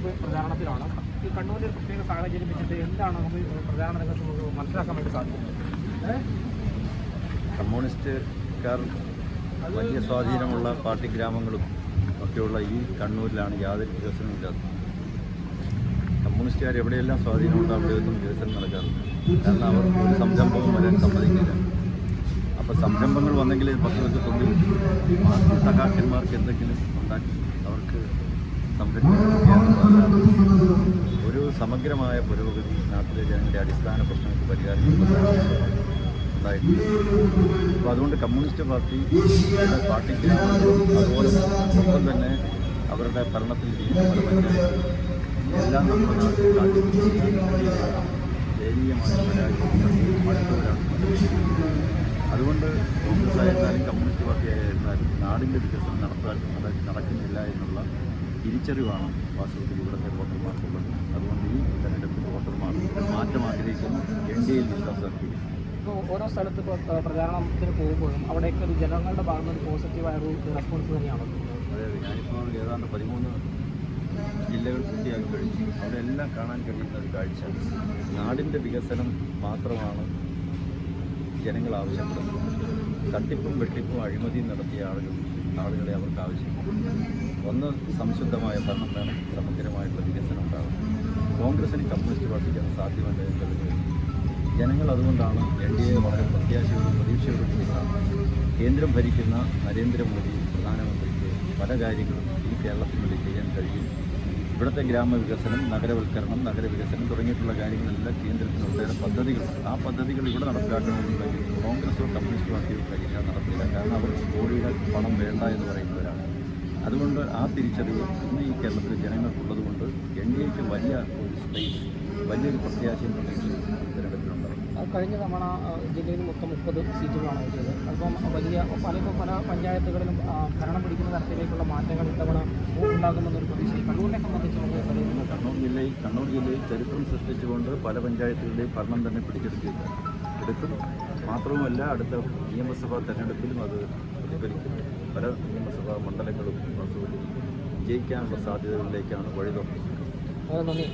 തെരഞ്ഞെടുപ്പ് പ്രചാരണത്തിലാണ്. ഈ കണ്ണൂരിൽ പ്രത്യേക സാഹചര്യം വെച്ചിട്ട് എന്താണ് നമുക്ക് പ്രചാരണ രംഗത്ത് നമുക്ക് മനസ്സിലാക്കാൻ വേണ്ടി സാധിക്കുന്നത്? കമ്മ്യൂണിസ്റ്റുകാർ വലിയ സ്വാധീനമുള്ള പാർട്ടി ഗ്രാമങ്ങളും ഒക്കെയുള്ള ഈ കണ്ണൂരിലാണ് യാതൊരു വികസനമില്ലാത്തത്. കമ്മ്യൂണിസ്റ്റുകാർ എവിടെയെല്ലാം സ്വാധീനമുണ്ടോ അവിടെയൊന്നും വികസനം നടക്കാറില്ല. കാരണം അവർ ഒരു സംരംഭവും വരാൻ സമ്മതിക്കില്ല. അപ്പോൾ സംരംഭങ്ങൾ വന്നെങ്കിൽ പത്രത്തിൽ തൊഴിൽ മാർക്സിസ്റ്റ് സഖാക്കന്മാർക്ക് എന്തെങ്കിലും ഉണ്ടാക്കി അവർക്ക് സംരക്ഷിക്കാൻ ഒരു സമഗ്രമായ പുരോഗതി നാട്ടിലെ ജനങ്ങളുടെ അടിസ്ഥാന പ്രശ്നങ്ങൾക്ക് പരിഹാരം ഉണ്ടായിട്ടുണ്ട്. അപ്പോൾ അതുകൊണ്ട് കമ്മ്യൂണിസ്റ്റ് പാർട്ടിക്ക് അതുപോലെ ഒപ്പം തന്നെ അവരുടെ ഭരണത്തിൽ ഇരിക്കുന്ന പല പഞ്ചായത്തുകളും എല്ലാം നമ്മുടെ നാട്ടിൽ ദയനീയമായ പരാജയമാണ്. അതുകൊണ്ട് കോൺഗ്രസ് ആയിരുന്നാലും കമ്മ്യൂണിസ്റ്റ് പാർട്ടി ആയിരുന്നാലും നാടിൻ്റെ വികസനം നടക്കുന്നില്ല എന്നുള്ള തിരിച്ചറിവാണ് വാസ്തവത്തിൽ ഇവിടുത്തെ വോട്ടർമാർക്കുള്ളത്. അതുകൊണ്ട് ഈ തെരഞ്ഞെടുപ്പിൽ വോട്ടർമാർ മാറ്റം ആഗ്രഹിക്കുന്നു, NDAയിൽ വിശ്വാസം അർപ്പിക്കുന്നു. ഇപ്പോൾ ഓരോ സ്ഥലത്ത് ഇപ്പോൾ പ്രചാരണത്തിന് പോകുമ്പോഴും അവിടേക്ക് ഒരു ജനങ്ങളുടെ ഭാഗത്ത് ഒരു പോസിറ്റീവായ ഒരു റെസ്പോൺസ് തന്നെയാണ്. അതെ, ഞാനിപ്പോൾ ഏതാണ്ട് 13 ജില്ലകൾ പൂർത്തിയാക്കി കഴിഞ്ഞു. അവിടെ എല്ലാം കാണാൻ കഴിയുന്ന ഒരു കാഴ്ച നാടിൻ്റെ വികസനം മാത്രമാണ് ജനങ്ങൾ ആവശ്യപ്പെടുന്നത്. തട്ടിപ്പും വെട്ടിപ്പും അഴിമതിയും നടത്തിയ ആളുകളെ അവർക്ക് ആവശ്യമുണ്ട്. ഒന്ന്, സംശുദ്ധമായ ഭരണം വേണം, സമഗ്രമായിട്ടുള്ള വികസനം ഉണ്ടാകും. കോൺഗ്രസിന് കമ്മ്യൂണിസ്റ്റ് പാർട്ടിക്ക് അത് സാധ്യമല്ല എന്ന് തെളിഞ്ഞു. ജനങ്ങൾ അതുകൊണ്ടാണ് NDA വളരെ പ്രത്യാശയോടും പ്രതീക്ഷയോടും കൂടിയാണ്. കേന്ദ്രം ഭരിക്കുന്ന നരേന്ദ്രമോദി പ്രധാനമന്ത്രിക്ക് പല കാര്യങ്ങളും ഈ കേരളത്തിന് വേണ്ടി ചെയ്യാൻ കഴിയും. ഇവിടുത്തെ ഗ്രാമവികസനം, നഗരവൽക്കരണം, നഗരവികസനം തുടങ്ങിയിട്ടുള്ള കാര്യങ്ങളെല്ലാം കേന്ദ്രത്തിന് ഒട്ടേറെ പദ്ധതികളുണ്ട്. ആ പദ്ധതികൾ ഇവിടെ നടപ്പിലാക്കണമെന്നുണ്ടെങ്കിൽ കോൺഗ്രസോ കമ്മ്യൂണിസ്റ്റ് പാർട്ടിയോ കഴിക്കാൻ നടത്തില്ല. കാരണം അവർ കോടിയുടെ പണം വേണ്ട എന്ന് പറയുന്നവരാണ്. അതുകൊണ്ട് ആ തിരിച്ചറിവ് ഇന്ന് ഈ കേരളത്തിലെ ജനങ്ങൾക്കുള്ളതുകൊണ്ട് NDAക്ക് വലിയ ഒരു സ്പേസ്, വലിയൊരു പ്രത്യാശയും പ്രതീക്ഷയും തിരഞ്ഞെടുപ്പിലുണ്ടാകും. കഴിഞ്ഞ തവണ ജില്ലയിൽ മൊത്തം 30 സീറ്റുകളാണ് കിട്ടിയത്. അപ്പം പല പഞ്ചായത്തുകളിലും ഭരണം പിടിക്കുന്ന തരത്തിലേക്കുള്ള മാറ്റങ്ങൾ ഇത്തവണ ഉണ്ടാകുമെന്നൊരു പ്രതീക്ഷ കണ്ണൂരിനെ സംബന്ധിച്ച് കണ്ണൂർ ജില്ലയിൽ ചരിത്രം സൃഷ്ടിച്ചുകൊണ്ട് പല പഞ്ചായത്തുകളുടെയും ഭരണം തന്നെ പിടിച്ചെടുക്കും. മാത്രവുമല്ല അടുത്ത നിയമസഭാ തെരഞ്ഞെടുപ്പിലും അത് പ്രതിഫലിക്കും. പല നിയമസഭാ മണ്ഡലങ്ങളും വിജയിക്കാനുള്ള സാധ്യതകളിലേക്കാണ് വഴി തുറക്കുന്നത്. നന്ദി.